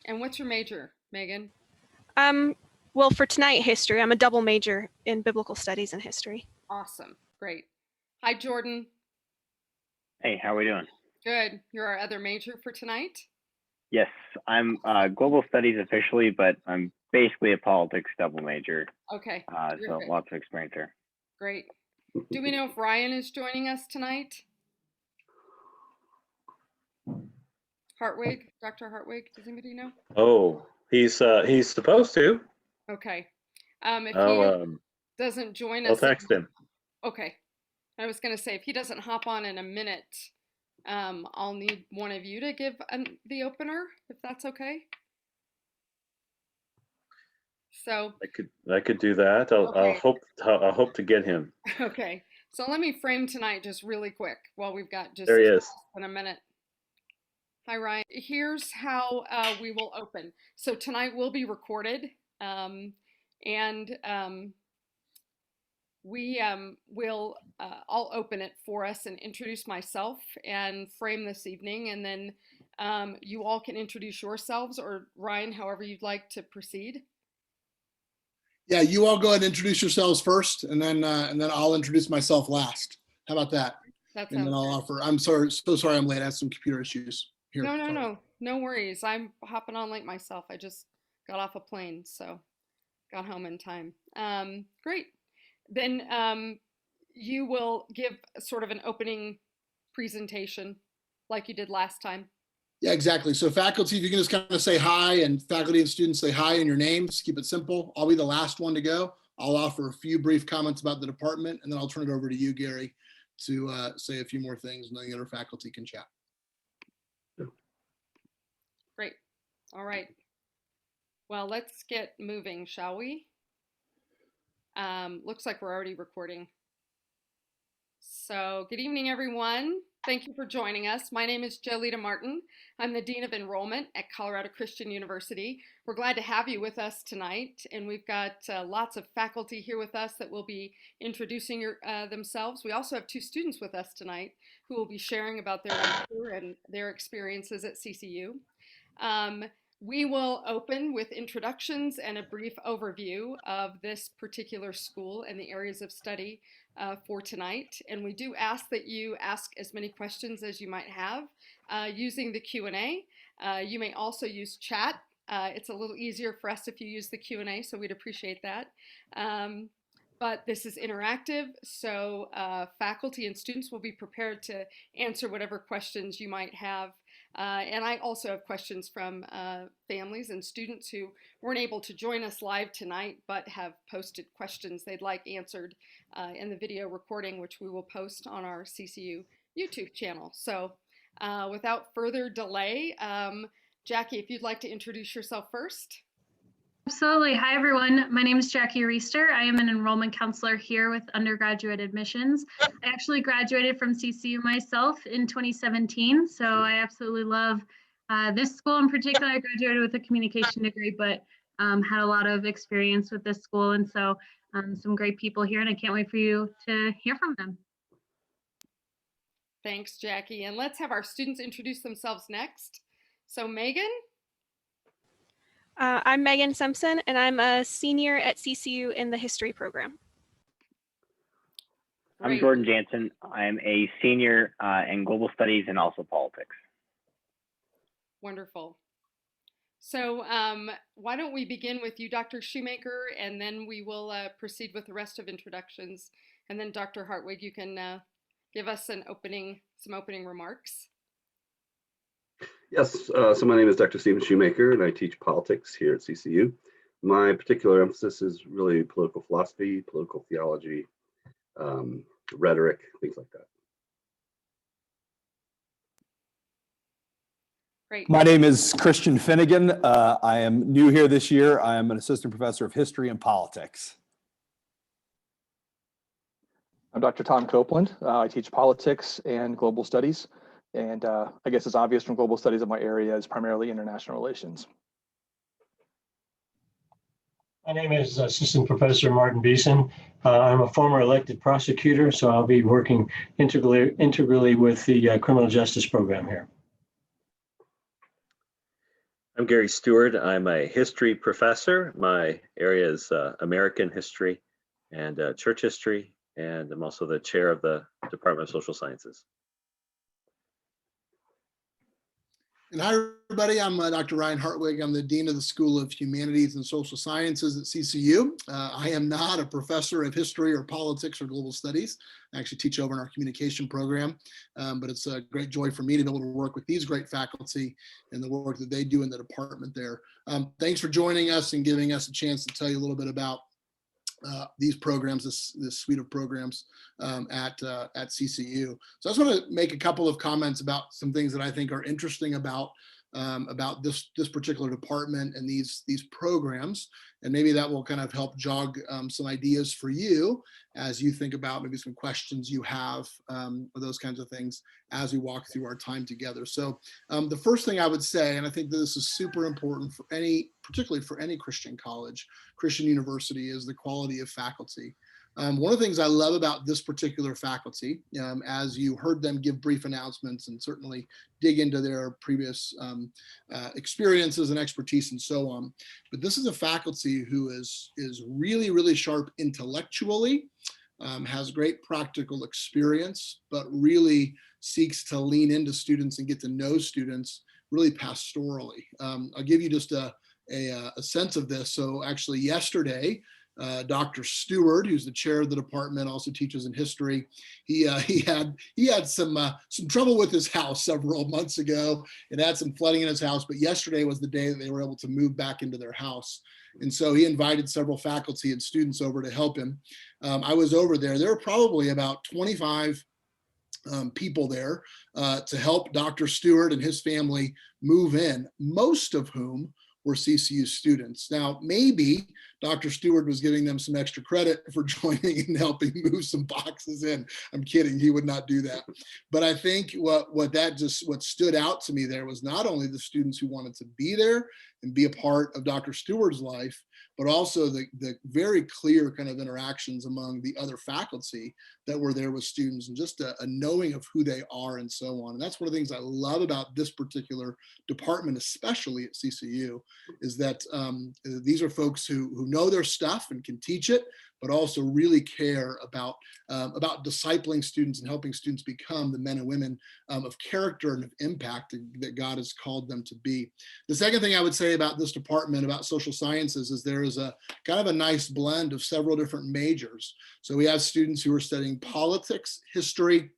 And what's your major, Megan? Well, for tonight, history. I'm a double major in biblical studies and history. Awesome. Great. Hi, Jordan. Hey, how are we doing? Good. You're our other major for tonight? Yes, I'm global studies officially, but I'm basically a politics double major. Okay. So lots of experience here. Great. Do we know if Ryan is joining us tonight? Hartwig, Dr. Hartwig, does anybody know? Oh, he's supposed to. Okay. If he doesn't join us, I'll text him. Okay. I was going to say, if he doesn't hop on in a minute, I'll need one of you to give the opener, if that's okay. So I could do that. I'll hope to get him. Okay. So let me frame tonight just really quick while we've got just there he is. In a minute. Hi, Ryan. Here's how we will open. So tonight will be recorded, and we will, I'll open it for us and introduce myself and frame this evening, and then you all can introduce yourselves, or Ryan, however you'd like to proceed. Yeah, you all go ahead and introduce yourselves first, and then I'll introduce myself last. How about that? That sounds and then I'll good. offer. I'm sorry, so sorry I'm late. I had some computer issues here. No worries. I'm hopping on late myself. I just got off a plane, so got home in time. Great. Then you will give sort of an opening presentation like you did last time. Yeah, exactly. So faculty, if you can just kind of say hi, and faculty and students say hi and your names, keep it simple. I'll be the last one to go. I'll offer a few brief comments about the department, and then I'll turn it over to you, Gary, to say a few more things, and then the other faculty can chat. Great. All right. Well, let's get moving, shall we? Looks like we're already recording. So good evening, everyone. Thank you for joining us. My name is Jolita Martin. I'm the Dean of Enrollment at Colorado Christian University. We're glad to have you with us tonight, and we've got lots of faculty here with us that will be introducing themselves. We also have two students with us tonight who will be sharing about their lecture and their experiences at CCU. We will open with introductions and a brief overview of this particular school and the areas of study for tonight. And we do ask that you ask as many questions as you might have using the Q&A. You may also use chat. It's a little easier for us if you use the Q&A, so we'd appreciate that. But this is interactive, so faculty and students will be prepared to answer whatever questions you might have. And I also have questions from families and students who weren't able to join us live tonight, but have posted questions they'd like answered in the video recording, which we will post on our CCU YouTube channel. So without further delay, Jackie, if you'd like to introduce yourself first. Absolutely. Hi, everyone. My name is Jackie Riester. I am an enrollment counselor here with undergraduate admissions. I actually graduated from CCU myself in 2017, so I absolutely love this school in particular. I graduated with a communication degree, but had a lot of experience with this school, and so some great people here, and I can't wait for you to hear from them. Thanks, Jackie. And let's have our students introduce themselves next. So Megan? I'm Maegan Simpson, and I'm a senior at CCU in the history program. I'm Jordan Jantzen. I'm a senior in global studies and also politics. Wonderful. So why don't we begin with you, Dr. Shoemaker, and then we will proceed with the rest of introductions. And then Dr. Hartwig, you can give us some opening remarks. Yes, so my name is Dr. Stephen Shoemaker, and I teach politics here at CCU. My particular emphasis is really political philosophy, political theology, rhetoric, things like that. Great. My name is Christian Finnegan. I am new here this year. I am an assistant professor of history and politics. I'm Dr. Tom Copeland. I teach politics and global studies. And I guess it's obvious from global studies that my area is primarily international relations. My name is Assistant Professor Martin Beeson. I'm a former elected prosecutor, so I'll be working integrally with the criminal justice program here. I'm Gary Stewart. I'm a history professor. My area is American history and church history, and I'm also the chair of the Department of Social Sciences. And hi, everybody. I'm Dr. Ryan Hartwig. I'm the Dean of the School of Humanities and Social Sciences at CCU. I am not a professor of history or politics or global studies. I actually teach over in our communication program, but it's a great joy for me to be able to work with these great faculty and the work that they do in the department there. Thanks for joining us and giving us a chance to tell you a little bit about these programs, this suite of programs at CCU. So I just want to make a couple of comments about some things that I think are interesting about this particular department and these programs, and maybe that will kind of help jog some ideas for you as you think about maybe some questions you have or those kinds of things as we walk through our time together. So the first thing I would say, and I think this is super important for particularly for any Christian college, Christian university, is the quality of faculty. One of the things I love about this particular faculty, as you heard them give brief announcements and certainly dig into their previous experiences and expertise and so on, but this is a faculty who is really, really sharp intellectually, has great practical experience, but really seeks to lean into students and get to know students really pastorally. I'll give you just a sense of this. So actually yesterday, Dr. Stewart, who's the chair of the department, also teaches in history. He had some trouble with his house several months ago and had some flooding in his house. But yesterday was the day that they were able to move back into their house, and so he invited several faculty and students over to help him. I was over there. There were probably about 25 people there to help Dr. Stewart and his family move in, most of whom were CCU students. Now, maybe Dr. Stewart was giving them some extra credit for joining and helping move some boxes in. I'm kidding, he would not do that. But I think what stood out to me there was not only the students who wanted to be there and be a part of Dr. Stewart's life, but also the very clear kind of interactions among the other faculty that were there with students, and just a knowing of who they are and so on. And that's one of the things I love about this particular department, especially at CCU, is that these are folks who know their stuff and can teach it, but also really care about discipling students and helping students become the men and women of character and of impact that God has called them to be. The second thing I would say about this department, about social sciences, is there is a kind of a nice blend of several different majors. So we have students who are studying politics, history,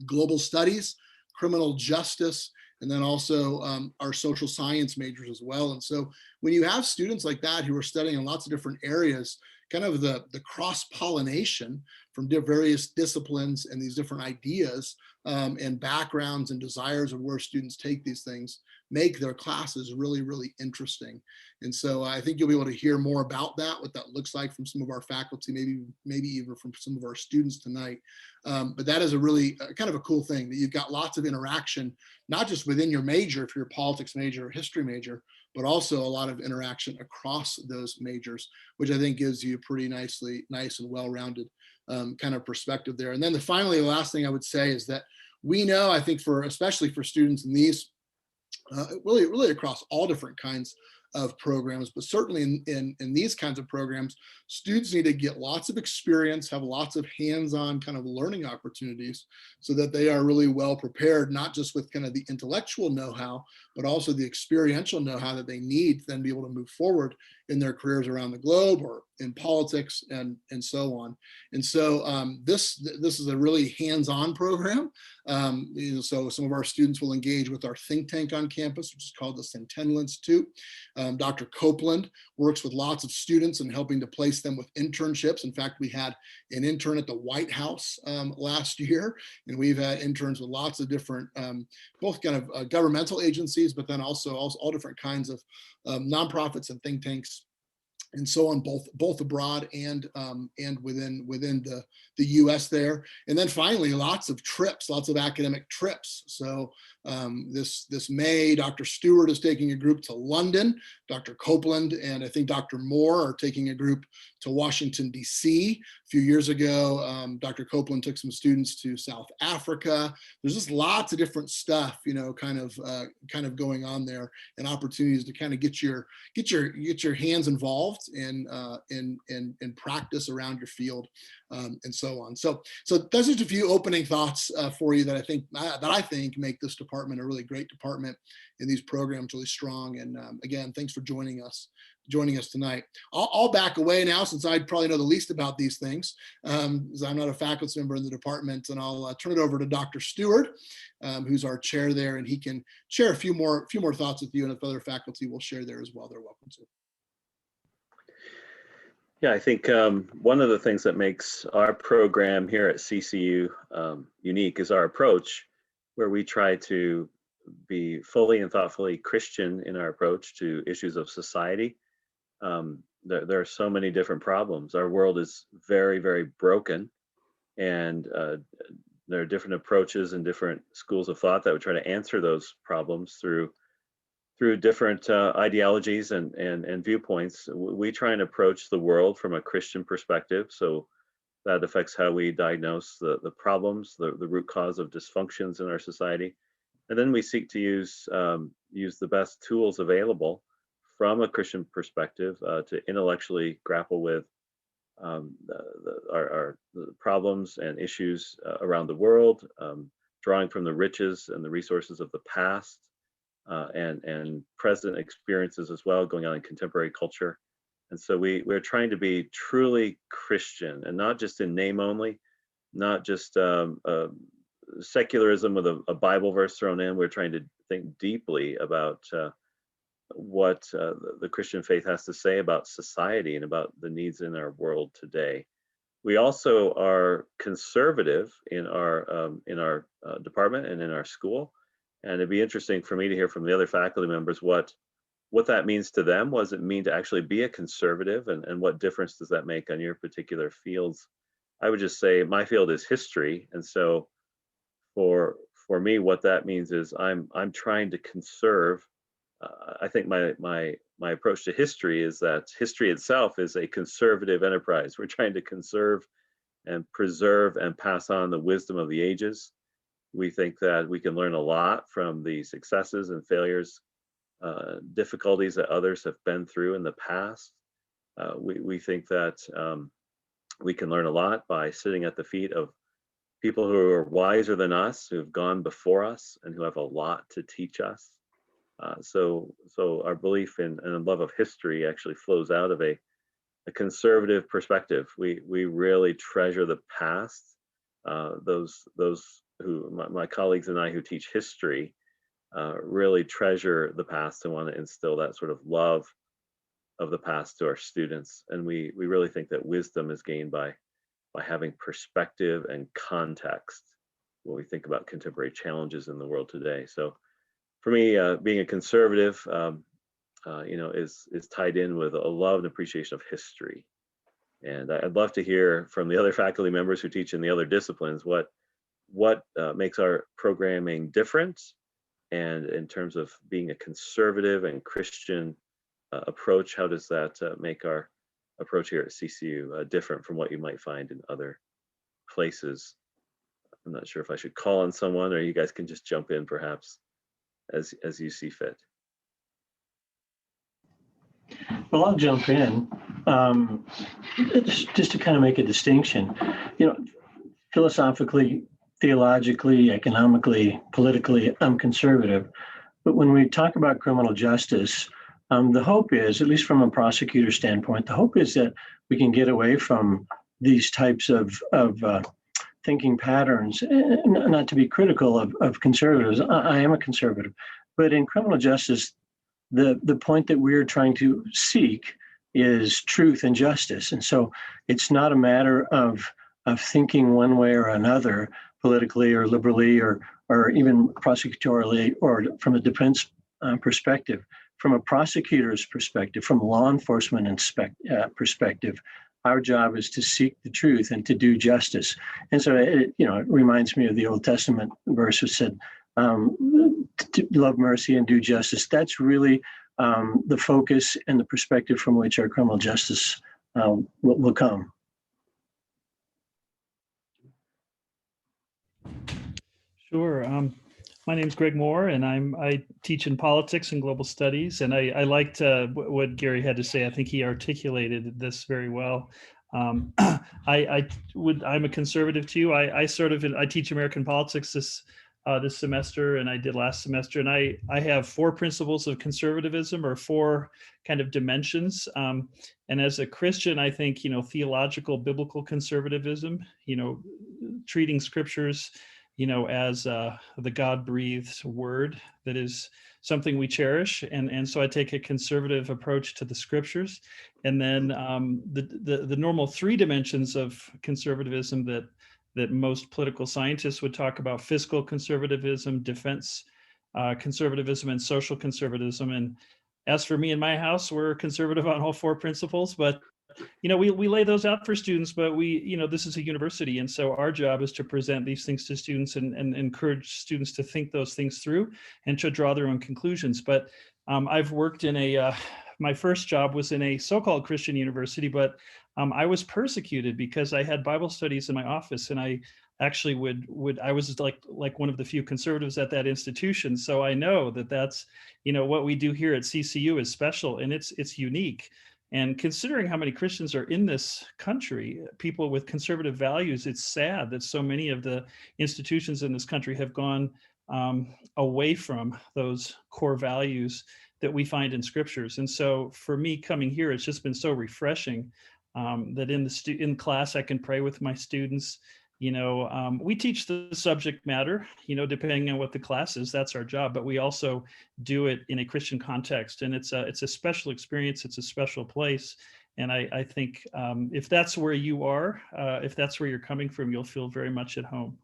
global studies, criminal justice, and then also our social science majors as well. And so when you have students like that who are studying in lots of different areas, kind of the cross-pollination from various disciplines and these different ideas and backgrounds and desires of where students take these things make their classes really, really interesting. And so I think you'll be able to hear more about that, what that looks like from some of our faculty, maybe even from some of our students tonight. But that is a really kind of a cool thing, that you've got lots of interaction, not just within your major, if you're a politics major or history major, but also a lot of interaction across those majors, which I think gives you a pretty nice and well-rounded kind of perspective there. And then finally, the last thing I would say is that we know, I think especially for students in these, really across all different kinds of programs, but certainly in these kinds of programs, students need to get lots of experience, have lots of hands-on kind of learning opportunities so that they are really well prepared, not just with kind of the intellectual know-how, but also the experiential know-how that they need to then be able to move forward in their careers around the globe or in politics and so on. And so this is a really hands-on program. So some of our students will engage with our think tank on campus, which is called the Centennial Institute. Dr. Copeland works with lots of students and helping to place them with internships. In fact, we had an intern at the White House last year, and we've had interns with lots of different, both kind of governmental agencies, but then also all different kinds of nonprofits and think tanks and so on, both abroad and within the U.S. there. And then finally, lots of academic trips. So this May, Dr. Stewart is taking a group to London. Dr. Copeland and I think Dr. Moore are taking a group Washington, D.C. A few years ago, Dr. Copeland took some students to South Africa. There's just lots of different stuff, kind of going on there, and opportunities to kind of get your hands involved in practice around your field, and so on. So those are just a few opening thoughts for you that I think make this department a really great department, and these programs really strong. And again, thanks for joining us tonight. I'll back away now, since I probably know the least about these things, because I'm not a faculty member in the department, and I'll turn it over to Dr. Stewart, who's our chair there, and he can share a few more thoughts with you, and if other faculty will share there as well, they're welcome to. Yeah, I think one of the things that makes our program here at CCU unique is our approach, where we try to be fully and thoughtfully Christian in our approach to issues of society. There are so many different problems. Our world is very, very broken, and there are different approaches and different schools of thought that would try to answer those problems through different ideologies and viewpoints. We try and approach the world from a Christian perspective, so that affects how we diagnose the problems, the root cause of dysfunctions in our society. And then we seek to use the best tools available from a Christian perspective to intellectually grapple with our problems and issues around the world, drawing from the riches and the resources of the past and present experiences as well going on in contemporary culture. And so we're trying to be truly Christian, and not just in name only, not just secularism with a Bible verse thrown in. We're trying to think deeply about what the Christian faith has to say about society and about the needs in our world today. We also are conservative in our department and in our school, and it'd be interesting for me to hear from the other faculty members what that means to them. What does it mean to actually be a conservative, and what difference does that make on your particular fields? I would just say my field is history, and so for me, what that means is I'm trying to conserve. I think my approach to history is that history itself is a conservative enterprise. We're trying to conserve and preserve and pass on the wisdom of the ages. We think that we can learn a lot from the successes and failures, difficulties that others have been through in the past. We think that we can learn a lot by sitting at the feet of people who are wiser than us, who have gone before us, and who have a lot to teach us. So our belief and love of history actually flows out of a conservative perspective. We really treasure the past. Those who my colleagues and I who teach history really treasure the past and want to instill that sort of love of the past to our students. And we really think that wisdom is gained by having perspective and context when we think about contemporary challenges in the world today. So for me, being a conservative, is tied in with a love and appreciation of history. And I'd love to hear from the other faculty members who teach in the other disciplines what makes our programming different, and in terms of being a conservative and Christian approach, how does that make our approach here at CCU different from what you might find in other places? I'm not sure if I should call on someone, or you guys can just jump in perhaps as you see fit. Well, I'll jump in just to kind of make a distinction. Philosophically, theologically, economically, politically, I'm conservative. But when we talk about criminal justice, the hope is, at least from a prosecutor standpoint, the hope is that we can get away from these types of thinking patterns. Not to be critical of conservatives, I am a conservative, but in criminal justice, the point that we're trying to seek is truth and justice. And so it's not a matter of thinking one way or another, politically or liberally or even prosecutorially, or from a defense perspective. From a prosecutor's perspective, from a law enforcement perspective, our job is to seek the truth and to do justice. And so it reminds me of the Old Testament verse that said, to love mercy and do justice. That's really the focus and the perspective from which our criminal justice will come. Sure. My name's Greg Moore, and I teach in politics and global studies. And I liked what Gary had to say. I think he articulated this very well. I'm a conservative too. I teach American politics this semester, and I did last semester. And I have 4 principles of conservatism, or 4 kind of dimensions. And as a Christian, I think, theological, biblical conservatism, treating scriptures as the God-breathed word that is something we cherish. And so I take a conservative approach to the scriptures. And then the normal 3 dimensions of conservatism that most political scientists would talk about: fiscal conservatism, defense conservatism, and social conservatism. And as for me and my house, we're conservative on all 4 principles, but we lay those out for students, but this is a university. And so our job is to present these things to students and encourage students to think those things through and to draw their own conclusions. But I've worked in my first job was in a so-called Christian university, but I was persecuted because I had Bible studies in my office, and I actually I was like one of the few conservatives at that institution. So I know that's, what we do here at CCU is special, and it's unique. And considering how many Christians are in this country, people with conservative values, it's sad that so many of the institutions in this country have gone away from those core values that we find in scriptures. And so for me coming here, it's just been so refreshing that in class I can pray with my students. We teach the subject matter, depending on what the class is, that's our job, but we also do it in a Christian context. And it's a special experience. It's a special place. And I think if that's where you are, if that's where you're coming from, you'll feel very much at home.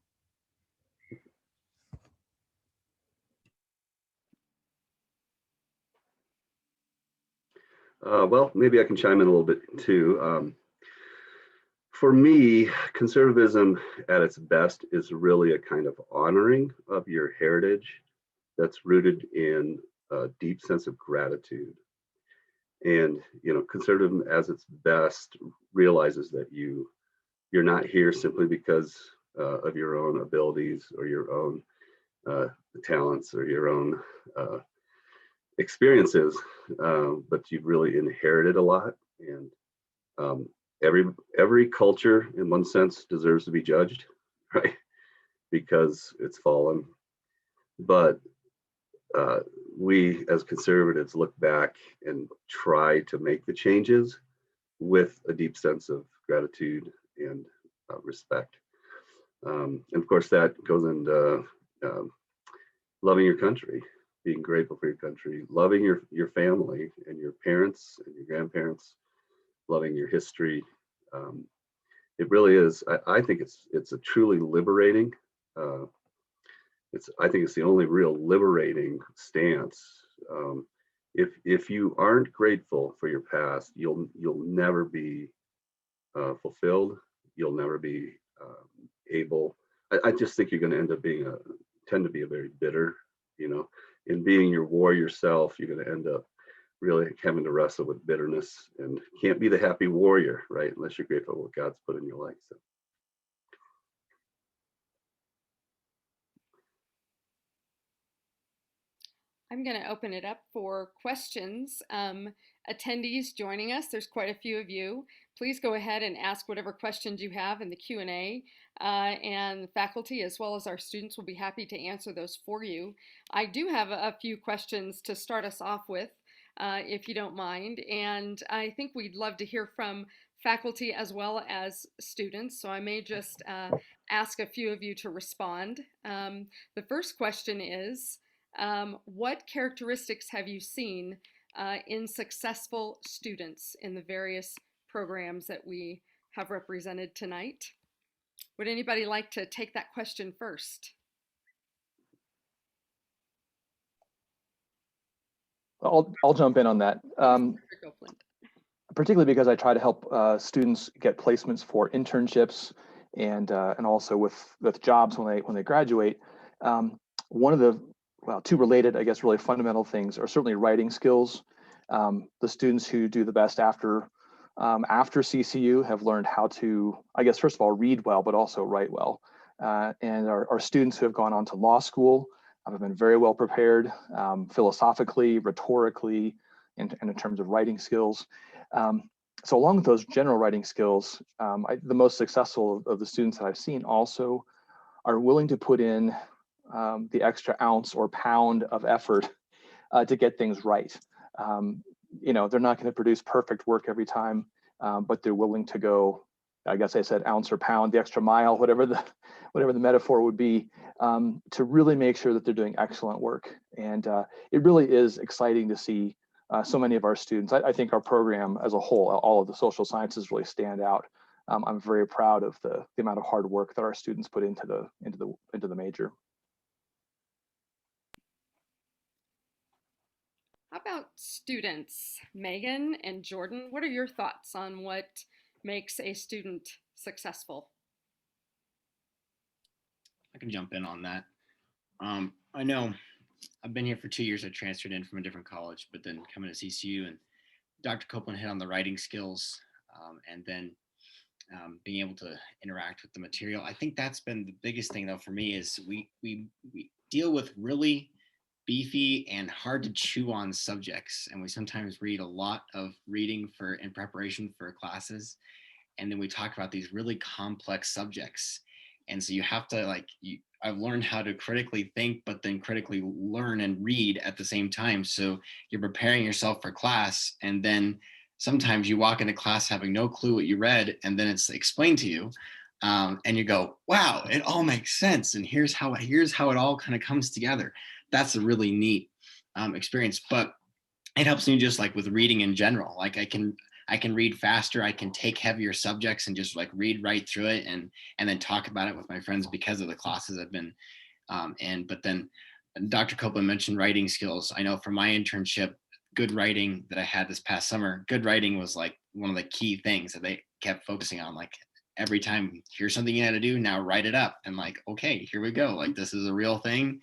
Well, maybe I can chime in a little bit too. For me, conservatism at its best is really a kind of honoring of your heritage that's rooted in a deep sense of gratitude. And, conservatism at its best realizes that you're not here simply because of your own abilities or your own talents or your own experiences, but you've really inherited a lot. And every culture in one sense deserves to be judged, right? Because it's fallen. But we as conservatives look back and try to make the changes with a deep sense of gratitude and respect. And of course that goes into loving your country, being grateful for your country, loving your family and your parents and your grandparents, loving your history. It really is. I think it's a truly liberating. I think it's the only real liberating stance. If you aren't grateful for your past, you'll never be fulfilled. You'll never be able. I just think you're going to end up tend to be a very bitter. In being your warrior self, you're going to end up really having to wrestle with bitterness, and can't be the happy warrior, right? Unless you're grateful for what God's put in your life. So. I'm going to open it up for questions. Attendees joining us, there's quite a few of you. Please go ahead and ask whatever questions you have in the Q&A, and the faculty as well as our students will be happy to answer those for you. I do have a few questions to start us off with, if you don't mind, and I think we'd love to hear from faculty as well as students, so I may just ask a few of you to respond. The first question is, what characteristics have you seen in successful students in the various programs that we have represented tonight? Would anybody like to take that question first? I'll jump in on that. Particularly because I try to help students get placements for internships and also with jobs when they graduate. One of the two related, I guess, really fundamental things are certainly writing skills. The students who do the best after after CCU have learned how to, I guess, first of all, read well, but also write well. And our students who have gone on to law school have been very well prepared, philosophically, rhetorically, and in terms of writing skills. So along with those general writing skills, the most successful of the students that I've seen also are willing to put in the extra ounce or pound of effort to get things right. You know, they're not going to produce perfect work every time, but they're willing to go, I guess I said ounce or pound, the extra mile, whatever the metaphor would be, to really make sure that they're doing excellent work. And it really is exciting to see so many of our students. I think our program as a whole, all of the social sciences really stand out. I'm very proud of the amount of hard work that our students put into the major. How about students? Maegan and Jordan, what are your thoughts on what makes a student successful? I can jump in on that. I know I've been here for 2 years. I transferred in from a different college, but then coming to CCU, and Dr. Copeland hit on the writing skills, and then being able to interact with the material. I think that's been the biggest thing, though, for me, is we deal with really beefy and hard to chew on subjects, and we sometimes read a lot of reading in preparation for classes, and then we talk about these really complex subjects, and so you have to I've learned how to critically think, but then critically learn and read at the same time. So you're preparing yourself for class, and then sometimes you walk into class having no clue what you read, and then it's explained to you, and you go, "Wow, it all makes sense!" And here's how it all kind of comes together. That's a really neat experience, but it helps me just like with reading in general. Like I can read faster. I can take heavier subjects and just like read right through it, and then talk about it with my friends because of the classes I've been in. But then Dr. Copeland mentioned writing skills. I know for my internship, good writing that I had this past summer, good writing was like one of the key things that they kept focusing on. Like every time, here's something you had to do, now write it up. And like, okay, here we go. Like this is a real thing,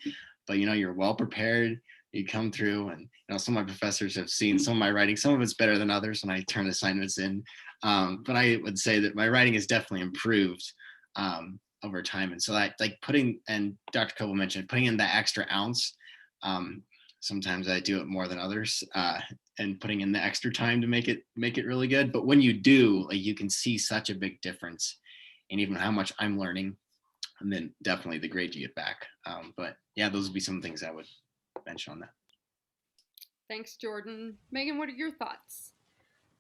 but you know, you're well prepared. You come through, and you know, some of my professors have seen some of my writing. Some of it's better than others when I turn assignments in. But I would say that my writing has definitely improved over time. And so like and Dr. Copeland mentioned, putting in that extra ounce. Sometimes I do it more than others, and putting in the extra time to make it really good. But when you do, like, you can see such a big difference in even how much I'm learning, and then definitely the grade you get back. But yeah, those would be some things I would mention on that. Thanks, Jordan. Maegan, what are your thoughts?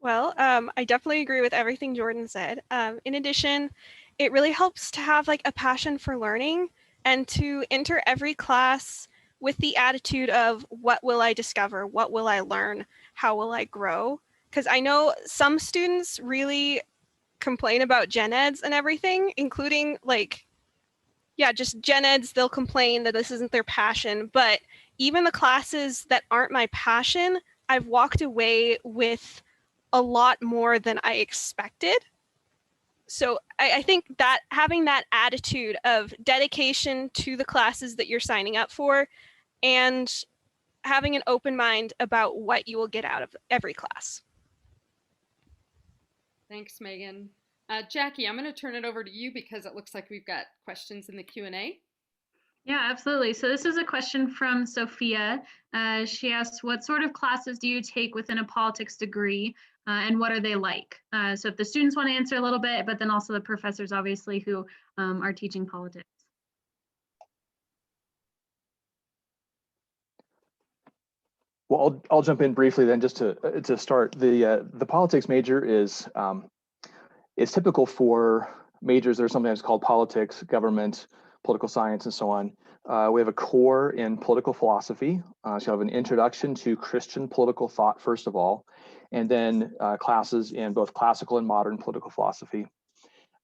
Well, I definitely agree with everything Jordan said. In addition, it really helps to have like a passion for learning and to enter every class with the attitude of what will I discover? What will I learn? How will I grow? Because I know some students really complain about gen eds and everything, including like, yeah, just gen eds, they'll complain that this isn't their passion. But even the classes that aren't my passion, I've walked away with a lot more than I expected. So I think that having that attitude of dedication to the classes that you're signing up for and having an open mind about what you will get out of every class. Thanks, Maegan. Jackie, I'm going to turn it over to you because it looks like we've got questions in the Q&A. Yeah, absolutely. So this is a question from Sophia. She asked, what sort of classes do you take within a politics degree, and what are they like? So if the students want to answer a little bit, but then also the professors, obviously, who are teaching politics. Well, I'll jump in briefly then, just to start. The politics major is typical for majors that are sometimes called politics, government, political science, and so on. We have a core in political philosophy. So you have an introduction to Christian political thought, first of all, and then classes in both classical and modern political philosophy.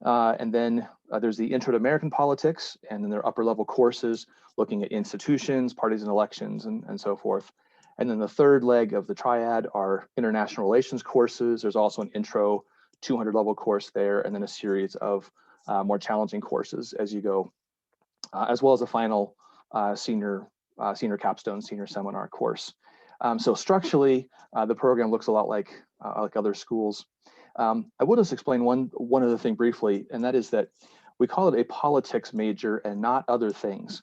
And then there's the Intro to American Politics, and then there are upper level courses looking at institutions, parties and elections, and so forth. And then the third leg of the triad are international relations courses. There's also an intro 200 level course there, and then a series of more challenging courses as you go, as well as a final senior capstone, senior seminar course. So structurally, the program looks a lot like other schools. I will just explain one other thing briefly, and that is that we call it a politics major and not other things.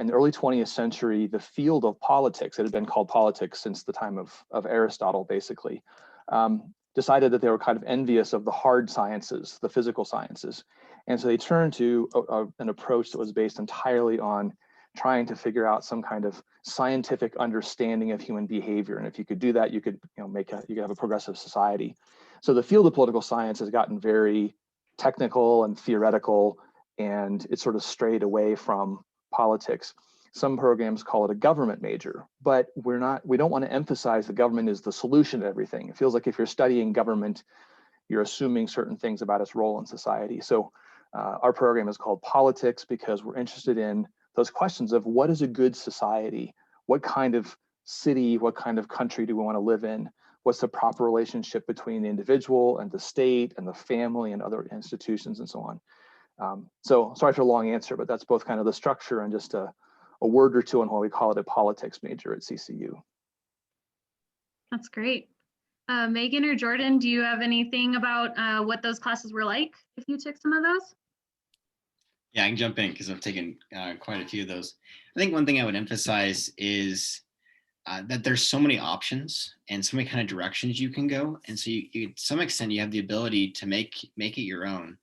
In the early 20th century, the field of politics, it had been called politics since the time of Aristotle, basically, decided that they were kind of envious of the hard sciences, the physical sciences. And so they turned to an approach that was based entirely on trying to figure out some kind of scientific understanding of human behavior. And if you could do that, you could you could have a progressive society. So the field of political science has gotten very technical and theoretical, and it sort of strayed away from politics. Some programs call it a government major, but we don't want to emphasize the government is the solution to everything. It feels like if you're studying government, you're assuming certain things about its role in society. So our program is called Politics because we're interested in those questions of what is a good society? What kind of city, what kind of country do we want to live in? What's the proper relationship between the individual and the state and the family and other institutions and so on? So sorry for a long answer, but that's both kind of the structure and just a word or two on why we call it a politics major at CCU. That's great. Maegan or Jordan, do you have anything about what those classes were like if you took some of those? Yeah, I can jump in because I've taken quite a few of those. I think one thing I would emphasize is that there's so many options and so many kind of directions you can go. And so you to some extent, you have the ability to make it your own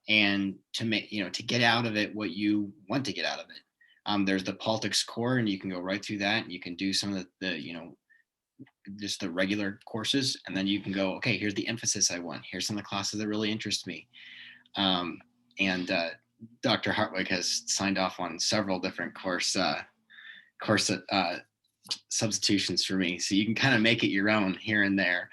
and to make, to get out of it what you want to get out of it. There's the politics core, and you can go right through that. And you can do some of the just the regular courses. And then you can go, okay, here's the emphasis I want. Here's some of the classes that really interest me. And Dr. Hartwig has signed off on several different course substitutions for me, so you can kind of make it your own here and there.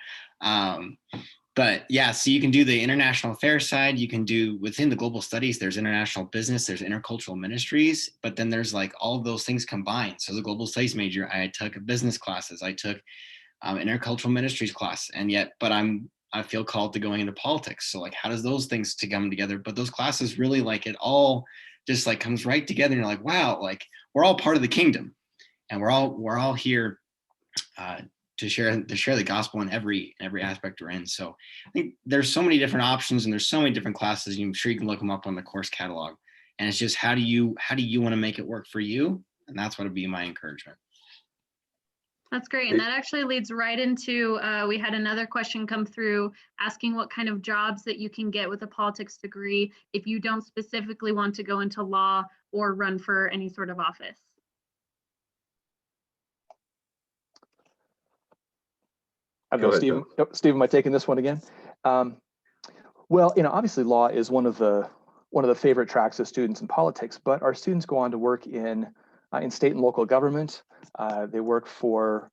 But yeah, so you can do the international affairs side. You can do within the global studies, there's international business, there's intercultural ministries, but then there's like all of those things combined. So the global studies major, I took business classes, I took intercultural ministries class, but I feel called to going into politics. So like, how does those things to come together? But those classes really, like, it all just like comes right together. And you're like, wow, like we're all part of the kingdom, and we're all here to share the gospel in every aspect we're in. So I think there's so many different options, and there's so many different classes. I'm sure you can look them up on the course catalog. And it's just how do you want to make it work for you? And that's what would be my encouragement. That's great. And that actually leads right into, we had another question come through asking what kind of jobs that you can get with a politics degree if you don't specifically want to go into law or run for any sort of office. I don't know, Steve. Steve, am I taking this one again? Well, obviously law is one of the favorite tracks of students in politics, but our students go on to work in state and local government. They work for,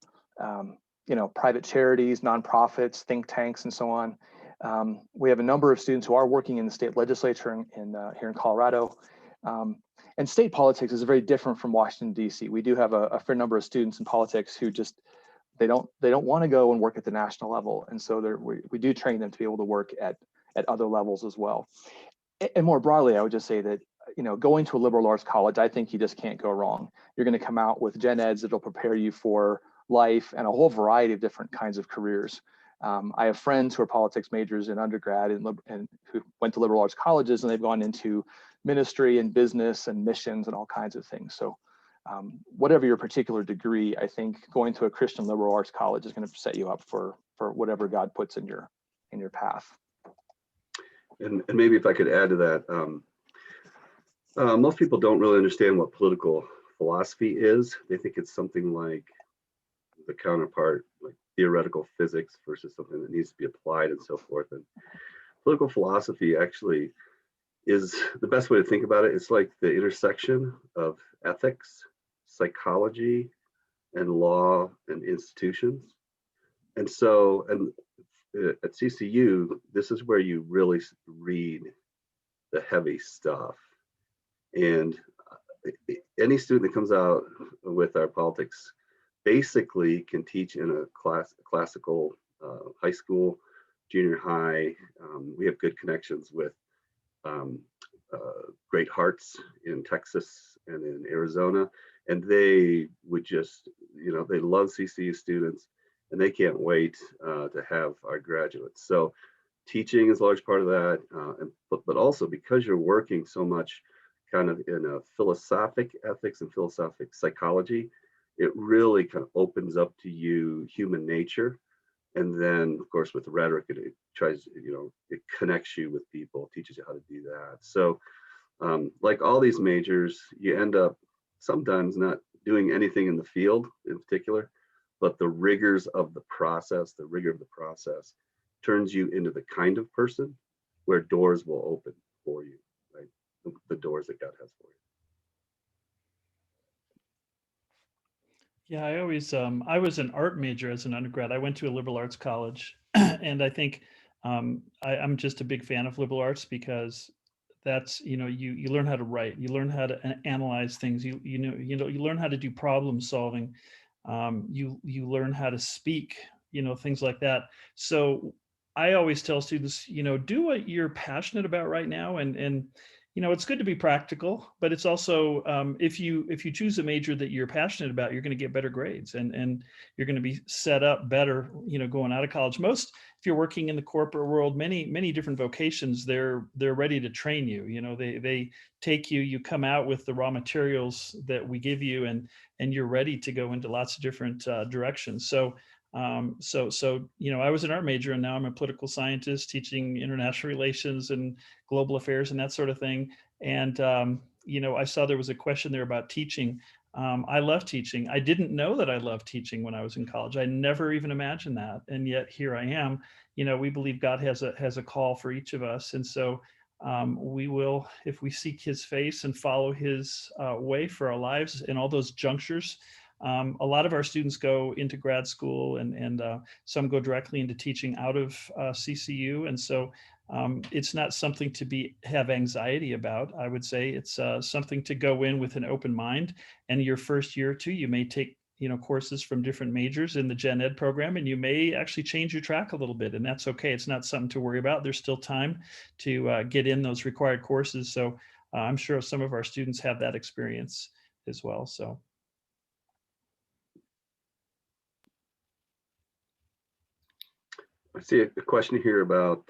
private charities, nonprofits, think tanks, and so on. We have a number of students who are working in the state legislature here in Colorado. And state politics is very different from Washington, D.C. We do have a fair number of students in politics who just, they don't want to go and work at the national level. And so we do train them to be able to work at other levels as well. And more broadly, I would just say that, going to a liberal arts college, I think you just can't go wrong. You're going to come out with gen eds that'll prepare you for life and a whole variety of different kinds of careers. I have friends who are politics majors in undergrad and who went to liberal arts colleges, and they've gone into ministry and business and missions and all kinds of things. So whatever your particular degree, I think going to a Christian liberal arts college is going to set you up for whatever God puts in your path. And maybe if I could add to that, most people don't really understand what political philosophy is. They think it's something like the counterpart, like theoretical physics versus something that needs to be applied and so forth. And political philosophy actually is the best way to think about it. It's like the intersection of ethics, psychology, and law and institutions. And so, at CCU, this is where you really read the heavy stuff. And any student that comes out with our politics basically can teach in a classical high school, junior high. We have good connections with Great Hearts in Texas and in Arizona, and they would just, they love CCU students, and they can't wait to have our graduates. So teaching is a large part of that, but also because you're working so much kind of in a philosophic ethics and philosophic psychology, it really kind of opens up to you human nature. And then, of course, with rhetoric, it tries, it connects you with people, teaches you how to do that. So like all these majors, you end up sometimes not doing anything in the field in particular, but the rigor of the process turns you into the kind of person where doors will open for you, right? The doors that God has for you. Yeah, I was an art major as an undergrad. I went to a liberal arts college, and I think I'm just a big fan of liberal arts because that's, you learn how to write, you learn how to analyze things, you learn how to do problem solving, you learn how to speak, things like that. So I always tell students, do what you're passionate about right now, and it's good to be practical, but it's also if you choose a major that you're passionate about, you're going to get better grades, and you're going to be set up better, going out of college. If you're working in the corporate world, many different vocations, they're ready to train you. They take you, you come out with the raw materials that we give you, and you're ready to go into lots of different directions. So I was an art major, and now I'm a political scientist teaching international relations and global affairs and that sort of thing. And I saw there was a question there about teaching. I love teaching. I didn't know that I loved teaching when I was in college. I never even imagined that, and yet here I am. We believe God has a call for each of us, and so we will, if we seek His face and follow His way for our lives in all those junctures. A lot of our students go into grad school, and some go directly into teaching out of CCU, and so it's not something to have anxiety about. I would say it's something to go in with an open mind. And your first year or two, you may take courses from different majors in the Gen Ed program, and you may actually change your track a little bit, and that's okay. It's not something to worry about. There's still time to get in those required courses. So I'm sure some of our students have that experience as well. So. I see a question here about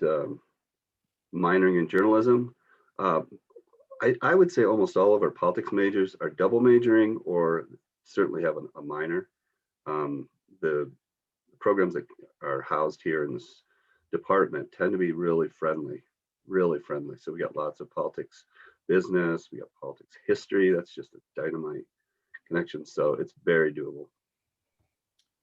minoring in journalism. I would say almost all of our politics majors are double majoring or certainly have a minor. The programs that are housed here in this department tend to be really friendly. So we got lots of politics business, we got politics history. That's just a dynamite connection. So it's very doable.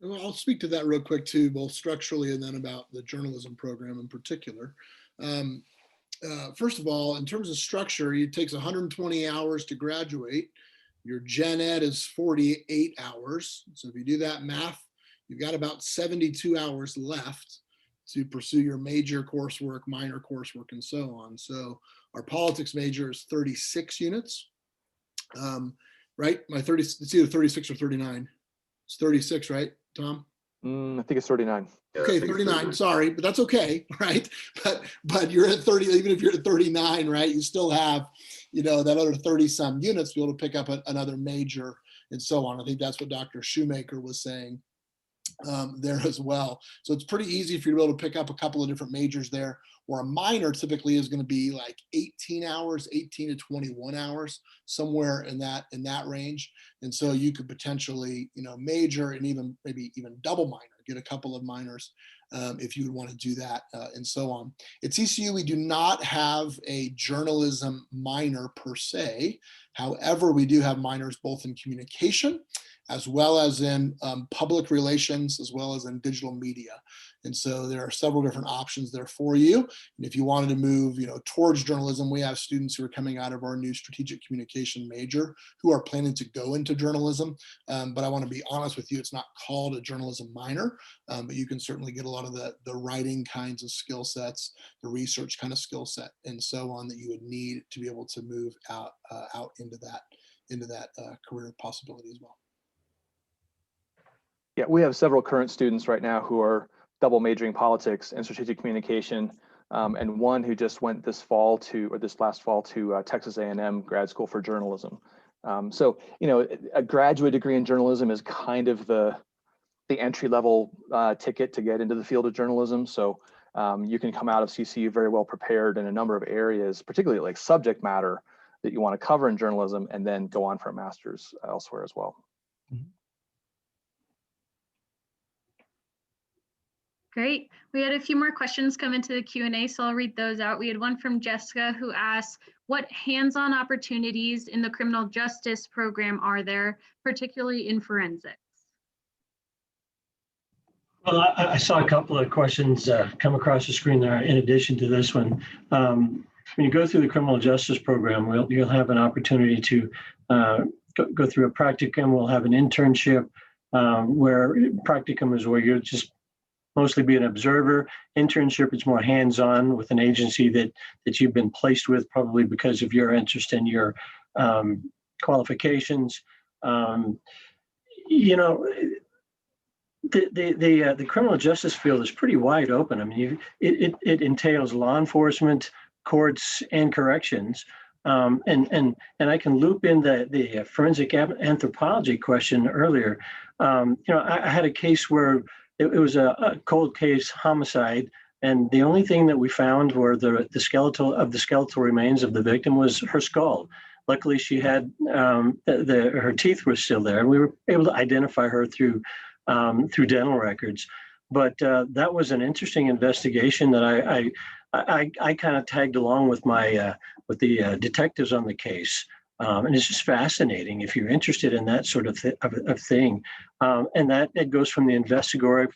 Well, I'll speak to that real quick too, both structurally and then about the journalism program in particular. First of all, in terms of structure, it takes 120 hours to graduate. Your Gen Ed is 48 hours. So if you do that math, you've got about 72 hours left to pursue your major coursework, minor coursework, and so on. So our politics major is 36 units, right? It's either 36 or 39. It's 36, right, Tom? I think it's 39. Okay, 39, sorry, but that's okay, right? But you're at 30, even if you're at 39, right, you still have, that other 30 some units to be able to pick up another major and so on. I think that's what Dr. Shoemaker was saying there as well. So it's pretty easy for you to be able to pick up a couple of different majors there, where a minor typically is going to be like 18 hours, 18 to 21 hours, somewhere in that range. And so you could potentially, major and maybe even double minor, get a couple of minors if you would want to do that and so on. At CCU, we do not have a journalism minor per se. However, we do have minors both in communication as well as in public relations, as well as in digital media. And so there are several different options there for you. And if you wanted to move, towards journalism, we have students who are coming out of our new strategic communication major who are planning to go into journalism. But I want to be honest with you, it's not called a journalism minor, but you can certainly get a lot of the writing kinds of skill sets, the research kind of skill set, and so on that you would need to be able to move out into that career possibility as well. Yeah, we have several current students right now who are double majoring politics and strategic communication, and one who just went this last fall to Texas A&M grad school for journalism. So, a graduate degree in journalism is kind of the entry level ticket to get into the field of journalism. So you can come out of CCU very well prepared in a number of areas, particularly like subject matter that you want to cover in journalism, and then go on for a master's elsewhere as well. Great. We had a few more questions come into the Q&A, so I'll read those out. We had one from Jessica who asked, what hands-on opportunities in the criminal justice program are there, particularly in forensics? Well, I saw a couple of questions come across the screen there in addition to this one. When you go through the criminal justice program, you'll have an opportunity to go through a practicum. We'll have an internship where practicum is where you'll just mostly be an observer. Internship is more hands-on with an agency that you've been placed with, probably because of your interest in your qualifications. You know, the criminal justice field is pretty wide open. I mean, it entails law enforcement, courts, and corrections. And I can loop in the forensic anthropology question earlier. You know, I had a case where it was a cold case homicide, and the only thing that we found were the skeletal remains of the victim was her skull. Luckily, she had her teeth were still there, and we were able to identify her through dental records. But that was an interesting investigation that I kind of tagged along with the detectives on the case. And it's just fascinating if you're interested in that sort of thing. And that it goes from the investigatory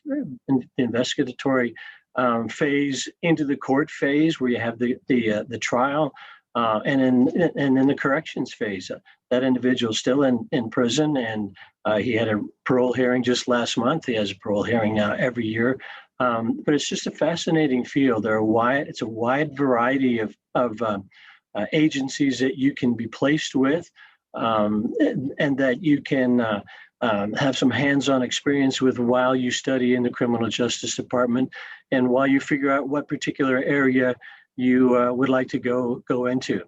phase into the court phase, where you have the trial, and in the corrections phase. That individual is still in prison, and he had a parole hearing just last month. He has a parole hearing now every year. But it's just a fascinating field. It's a wide variety of agencies that you can be placed with, and that you can have some hands-on experience with while you study in the criminal justice department, and while you figure out what particular area you would like to go into.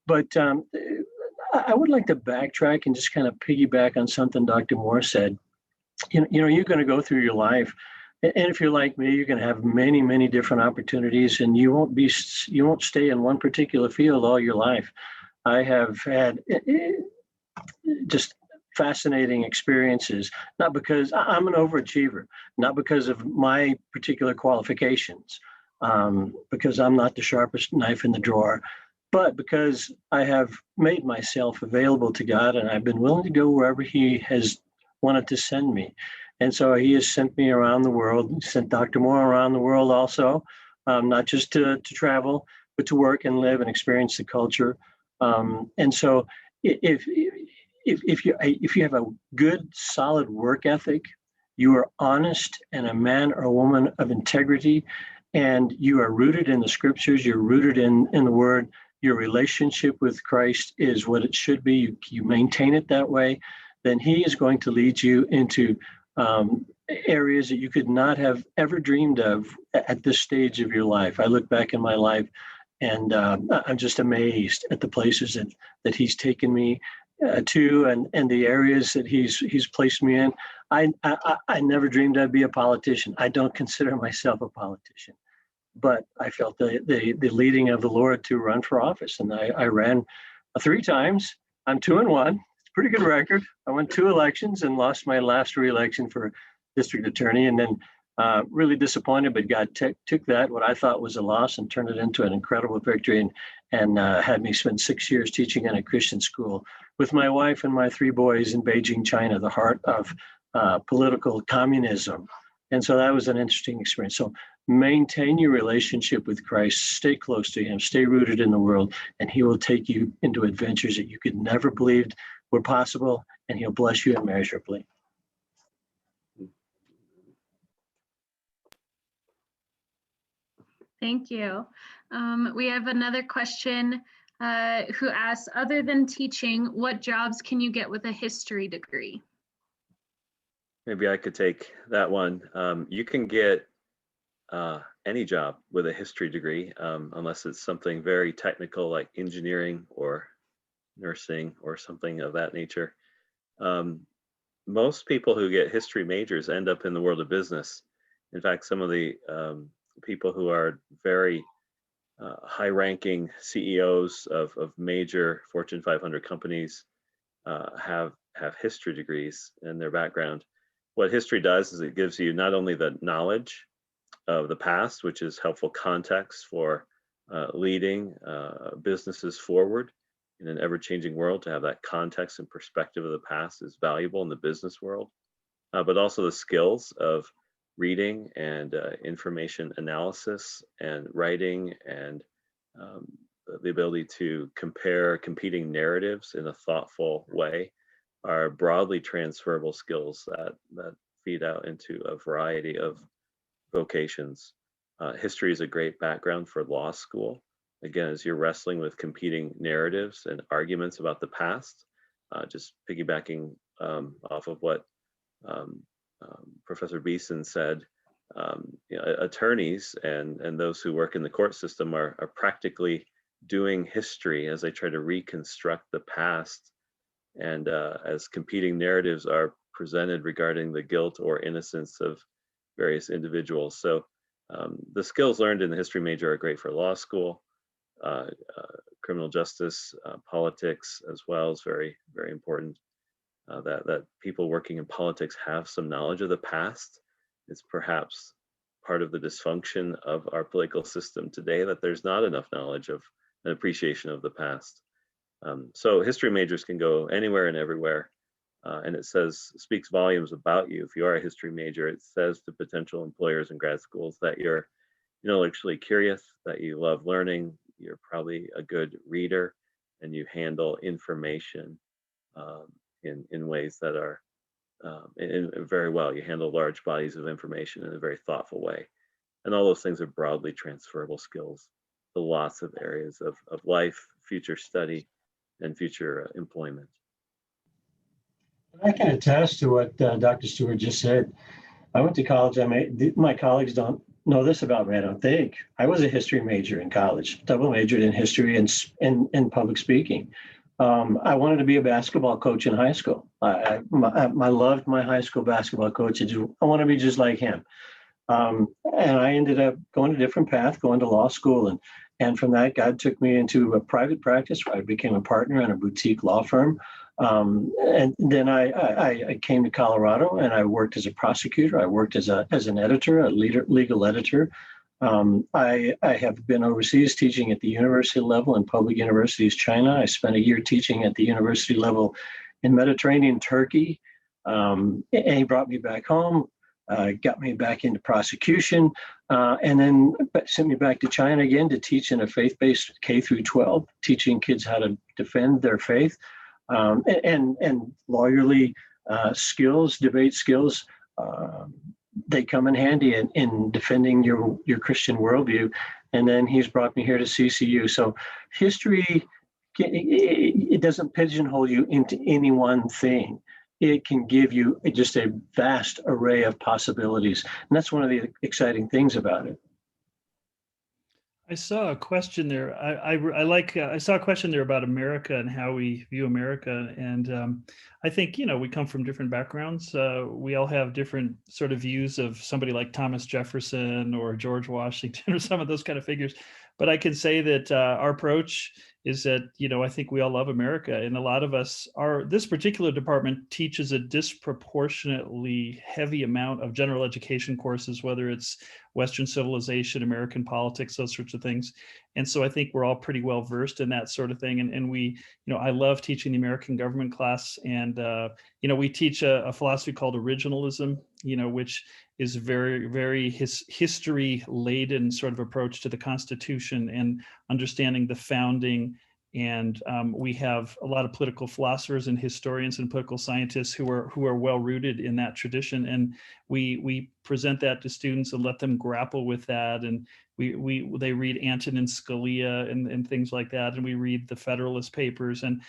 But I would like to backtrack and just kind of piggyback on something Dr. Moore said. You know, you're going to go through your life, and if you're like me, you're going to have many, many different opportunities, and you won't stay in one particular field all your life. I have had just fascinating experiences, not because I'm an overachiever, not because of my particular qualifications, because I'm not the sharpest knife in the drawer, but because I have made myself available to God, and I've been willing to go wherever He has wanted to send me. And so He has sent me around the world. He sent Dr. Moore around the world also, not just to travel, but to work and live and experience the culture. And so if you have a good, solid work ethic, you are honest and a man or a woman of integrity, and you are rooted in the scriptures, you're rooted in the word, your relationship with Christ is what it should be, you maintain it that way, then He is going to lead you into areas that you could not have ever dreamed of at this stage of your life. I look back in my life, and I'm just amazed at the places that He's taken me to, and the areas that He's placed me in. I never dreamed I'd be a politician. I don't consider myself a politician, but I felt the leading of the Lord to run for office, and I ran 3 times. I'm 2-1. Pretty good record. I won 2 elections and lost my last re-election for district attorney, and then really disappointed, but God took that, what I thought was a loss, and turned it into an incredible victory, and had me spend 6 years teaching in a Christian school with my wife and my 3 boys in Beijing, China, the heart of political communism. And so that was an interesting experience. So maintain your relationship with Christ, stay close to Him, stay rooted in the world, and He will take you into adventures that you could never believed were possible, and He'll bless you immeasurably. Thank you. We have another question who asks, other than teaching, what jobs can you get with a history degree? Maybe I could take that one. You can get any job with a history degree, unless it's something very technical like engineering or nursing or something of that nature. Most people who get history majors end up in the world of business. In fact, some of the people who are very high-ranking CEOs of major Fortune 500 companies have history degrees in their background. What history does is it gives you not only the knowledge of the past, which is helpful context for leading businesses forward in an ever-changing world. To have that context and perspective of the past is valuable in the business world, but also the skills of reading and information analysis and writing, and the ability to compare competing narratives in a thoughtful way are broadly transferable skills that feed out into a variety of vocations. History is a great background for law school. Again, as you're wrestling with competing narratives and arguments about the past, just piggybacking off of what Professor Beeson said, attorneys and those who work in the court system are practically doing history as they try to reconstruct the past, and as competing narratives are presented regarding the guilt or innocence of various individuals. So the skills learned in the history major are great for law school, criminal justice, politics as well is very, very important. That people working in politics have some knowledge of the past. It's perhaps part of the dysfunction of our political system today that there's not enough knowledge of an appreciation of the past. So history majors can go anywhere and everywhere. And it speaks volumes about you. If you are a history major, it says to potential employers and grad schools that you're intellectually curious, that you love learning, you're probably a good reader, and you handle information in ways that are very well. You handle large bodies of information in a very thoughtful way. And all those things are broadly transferable skills to lots of areas of life, future study, and future employment. I can attest to what Dr. Stewart just said. I went to college. My colleagues don't know this about me, I don't think. I was a history major in college, double majored in history and public speaking. I wanted to be a basketball coach in high school. I loved my high school basketball coach. I want to be just like him. And I ended up going a different path, going to law school. And from that, God took me into a private practice where I became a partner in a boutique law firm. And then I came to Colorado and I worked as a prosecutor. I worked as an editor, a legal editor. I have been overseas teaching at the university level in public universities, China. I spent a year teaching at the university level in Mediterranean Turkey. And he brought me back home, got me back into prosecution, and then sent me back to China again to teach in a faith-based K through 12, teaching kids how to defend their faith. And lawyerly skills, debate skills, they come in handy in defending your Christian worldview. And then he's brought me here to CCU. So history, it doesn't pigeonhole you into any one thing. It can give you just a vast array of possibilities. And that's one of the exciting things about it. I saw a question there. I saw a question there about America and how we view America, and I think we come from different backgrounds. We all have different sort of views of somebody like Thomas Jefferson or George Washington or some of those kind of figures. But I can say that our approach is that I think we all love America, and a lot of us this particular department teaches a disproportionately heavy amount of general education courses, whether it's Western civilization, American politics, those sorts of things. And so I think we're all pretty well versed in that sort of thing. And we, I love teaching the American government class, and we teach a philosophy called originalism, which is very, very history laden sort of approach to the Constitution and understanding the founding. And we have a lot of political philosophers and historians and political scientists who are well rooted in that tradition. And we present that to students and let them grapple with that. And they read Antonin Scalia and things like that. And we read the Federalist Papers. And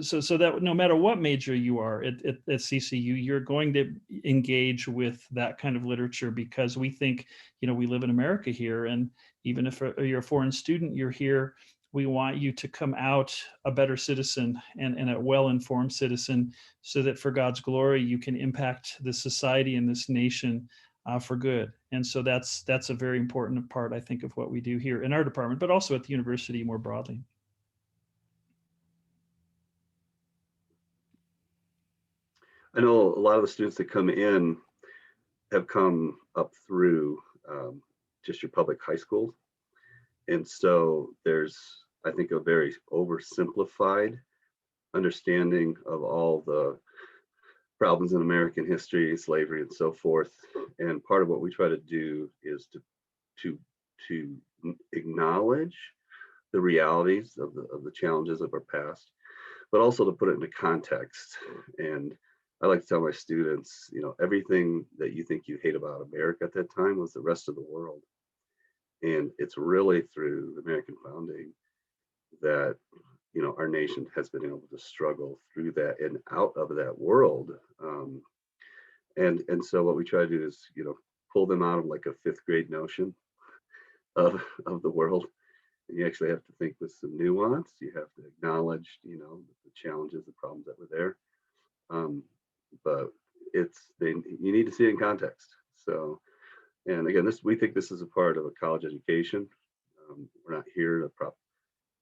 so that no matter what major you are at CCU, you're going to engage with that kind of literature, because we think, we live in America here. And even if you're a foreign student, you're here. We want you to come out a better citizen and a well-informed citizen, so that for God's glory, you can impact the society and this nation for good. And so that's a very important part, I think, of what we do here in our department, but also at the university more broadly. I know a lot of the students that come in have come up through just your public high school. And so there's, I think, a very oversimplified understanding of all the problems in American history, slavery, and so forth. And part of what we try to do is to acknowledge the realities of the challenges of our past, but also to put it into context. And I like to tell my students, you know, everything that you think you hate about America at that time was the rest of the world. And it's really through the American founding that, you know, our nation has been able to struggle through that and out of that world. And so what we try to do is, you know, pull them out of like a fifth grade notion of the world. And you actually have to think with some nuance. You have to acknowledge, you know, the challenges, the problems that were there. But you need to see it in context. So, and again, we think this is a part of a college education. We're not here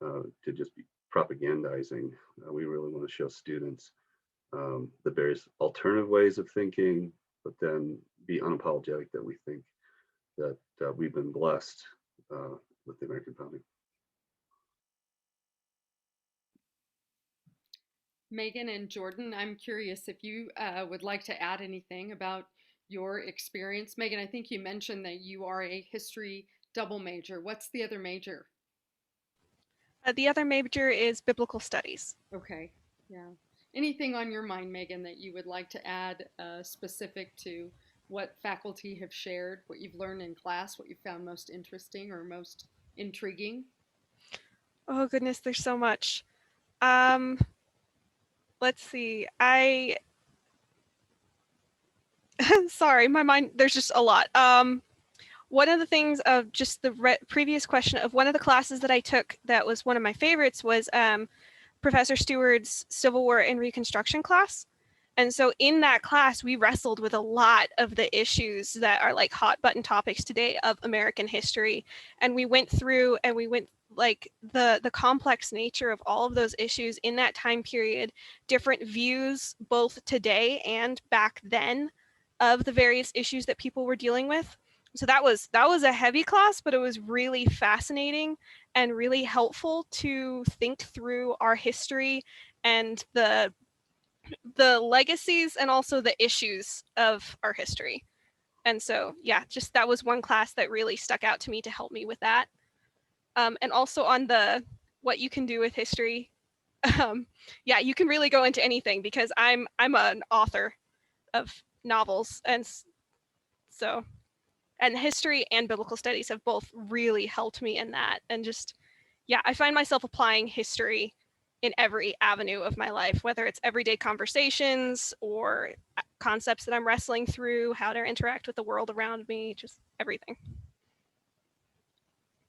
to just be propagandizing. We really want to show students the various alternative ways of thinking, but then be unapologetic that we think that we've been blessed with the American founding. Maegan and Jordan, I'm curious if you would like to add anything about your experience. Maegan, I think you mentioned that you are a history double major. What's the other major? The other major is biblical studies. Okay, yeah. Anything on your mind, Maegan, that you would like to add specific to what faculty have shared, what you've learned in class, what you found most interesting or most intriguing? Oh goodness, there's so much. Let's see. Sorry, my mind, there's just a lot. One of the things of just the previous question of one of the classes that I took that was one of my favorites was Professor Steward's Civil War and Reconstruction class. And so in that class, we wrestled with a lot of the issues that are like hot button topics today of American history. And we went through and we went like the complex nature of all of those issues in that time period, different views, both today and back then, of the various issues that people were dealing with. So that was a heavy class, but it was really fascinating and really helpful to think through our history and the legacies and also the issues of our history. And so, yeah, just that was one class that really stuck out to me to help me with that. And also on the what you can do with history. Yeah, you can really go into anything because I'm an author of novels, and so and history and biblical studies have both really helped me in that. And just, yeah, I find myself applying history in every avenue of my life, whether it's everyday conversations or concepts that I'm wrestling through, how to interact with the world around me, just everything.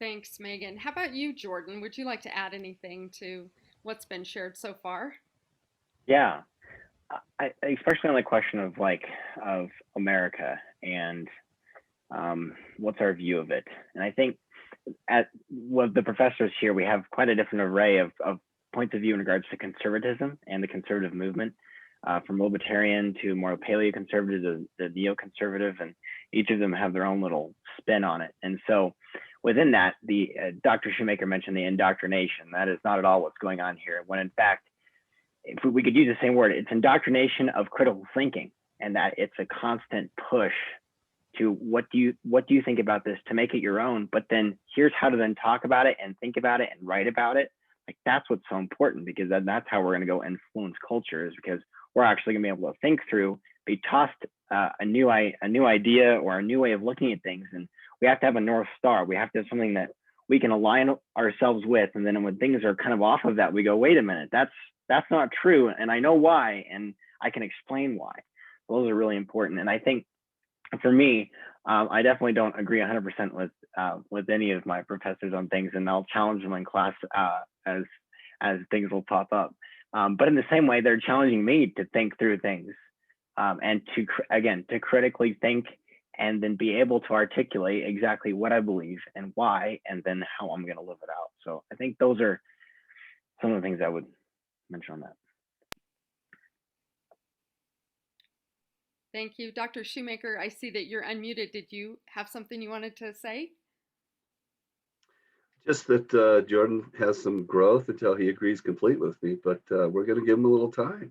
Thanks, Maegan. How about you, Jordan? Would you like to add anything to what's been shared so far? Yeah, especially on the question of America and what's our view of it. And I think with the professors here, we have quite a different array of points of view in regards to conservatism and the conservative movement, from libertarian to more paleoconservative to the neoconservative, and each of them have their own little spin on it. And so within that, the Dr. Shoemaker mentioned the indoctrination. That is not at all what's going on here, when in fact, if we could use the same word, it's indoctrination of critical thinking, and that it's a constant push to what do you think about this, to make it your own, but then here's how to then talk about it and think about it and write about it. Like, that's what's so important, because that's how we're going to go influence culture, is because we're actually going to be able to think through, be tossed a new idea or a new way of looking at things, and we have to have a North Star. We have to have something that we can align ourselves with, and then when things are kind of off of that, we go, wait a minute, that's not true, and I know why, and I can explain why. Those are really important. And I think for me, I definitely don't agree 100% with any of my professors on things, and I'll challenge them in class as things will pop up. But in the same way, they're challenging me to think through things, and to critically think and then be able to articulate exactly what I believe and why, and then how I'm going to live it out. So I think those are some of the things I would mention on that. Thank you. Dr. Shoemaker, I see that you're unmuted. Did you have something you wanted to say? Just that Jordan has some growth until he agrees complete with me, but we're going to give him a little time.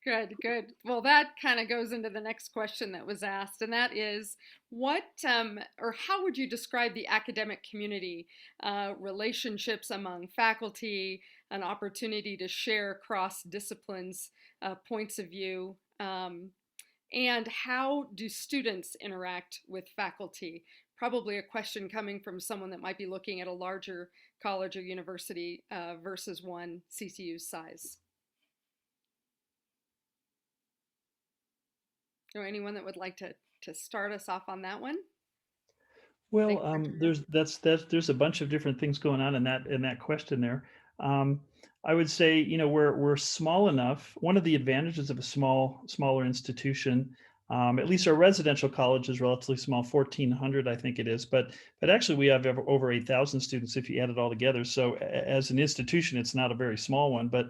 Good, good. Well, that kind of goes into the next question that was asked, and that is what or how would you describe the academic community, relationships among faculty, an opportunity to share cross disciplines, points of view, and how do students interact with faculty? Probably a question coming from someone that might be looking at a larger college or university versus one CCU's size. Or anyone that would like to start us off on that one? Well, there's a bunch of different things going on in that question there. I would say, you know, we're small enough. One of the advantages of a smaller institution, at least our residential college is relatively small, 1,400 I think it is, but actually we have over 8,000 students if you add it all together. So as an institution, it's not a very small one, but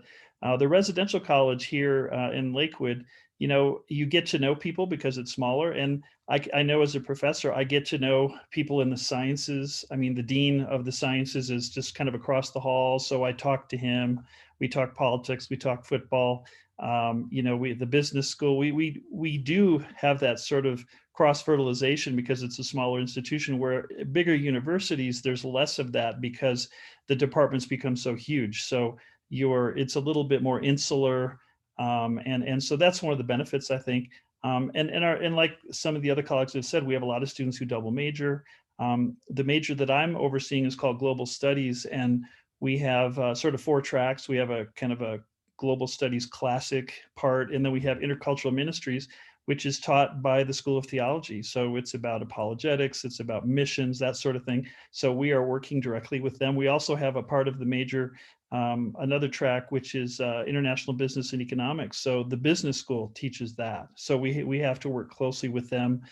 the residential college here in Lakewood, you know, you get to know people because it's smaller. And I know as a professor, I get to know people in the sciences. I mean, the dean of the sciences is just kind of across the hall. So I talk to him, we talk politics, we talk football. You know, the business school, we do have that sort of cross-fertilization because it's a smaller institution, where bigger universities, there's less of that because the departments become so huge. So it's a little bit more insular. And so that's one of the benefits, I think. And like some of the other colleagues have said, we have a lot of students who double major. The major that I'm overseeing is called Global Studies, and we have sort of 4 tracks. We have a kind of a Global Studies classic part, and then we have Intercultural Ministries, which is taught by the School of Theology. So it's about apologetics, it's about missions, that sort of thing. So we are working directly with them. We also have a part of the major, another track, which is International Business and Economics. So the business school teaches that. So we have to work closely with them.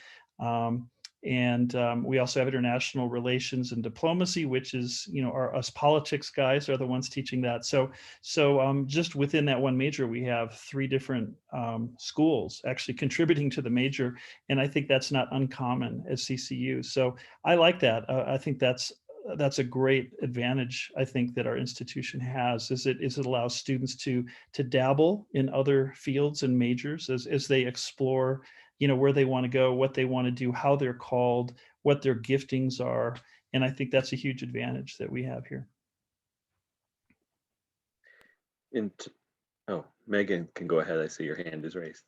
And we also have international relations and diplomacy, which is, you know, us politics guys are the ones teaching that. So just within that one major, we have 3 different schools actually contributing to the major. And I think that's not uncommon at CCU. So I like that. I think that's a great advantage, I think, that our institution has, is it allows students to dabble in other fields and majors as they explore, you know, where they want to go, what they want to do, how they're called, what their giftings are. And I think that's a huge advantage that we have here. Megan can go ahead. I see your hand is raised.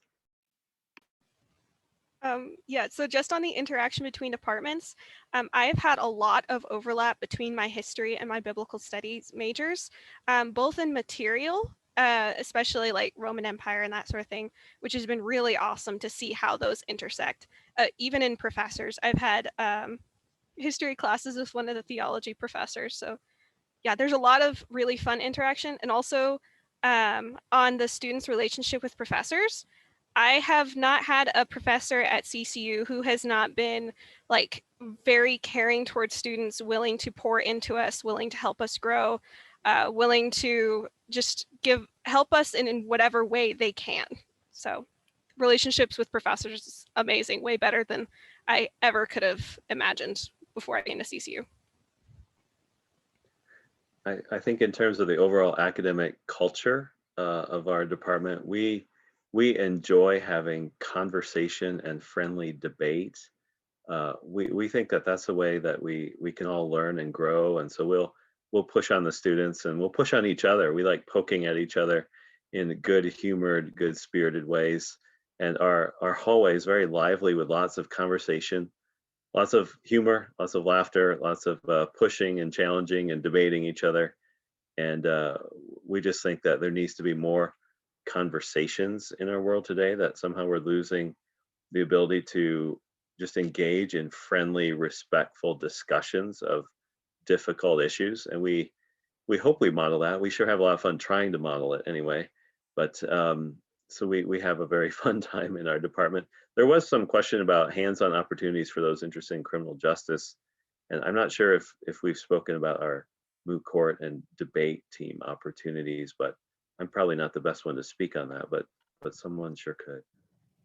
Yeah, so just on the interaction between departments, I've had a lot of overlap between my history and my biblical studies majors, both in material, especially like Roman Empire and that sort of thing, which has been really awesome to see how those intersect. Even in professors, I've had history classes with one of the theology professors. So yeah, there's a lot of really fun interaction. And also on the students' relationship with professors, I have not had a professor at CCU who has not been like very caring towards students, willing to pour into us, willing to help us grow, willing to just help us in whatever way they can. So relationships with professors is amazing, way better than I ever could have imagined before I came to CCU. I think in terms of the overall academic culture of our department, we enjoy having conversation and friendly debate. We think that that's a way that we can all learn and grow. And so we'll push on the students and we'll push on each other. We like poking at each other in good humored, good spirited ways. And our hallway is very lively with lots of conversation, lots of humor, lots of laughter, lots of pushing and challenging and debating each other. And we just think that there needs to be more conversations in our world today, that somehow we're losing the ability to just engage in friendly, respectful discussions of difficult issues. And we hope we model that. We sure have a lot of fun trying to model it anyway. But so we have a very fun time in our department. There was some question about hands-on opportunities for those interested in criminal justice. And I'm not sure if we've spoken about our moot court and debate team opportunities, but I'm probably not the best one to speak on that, but someone sure could.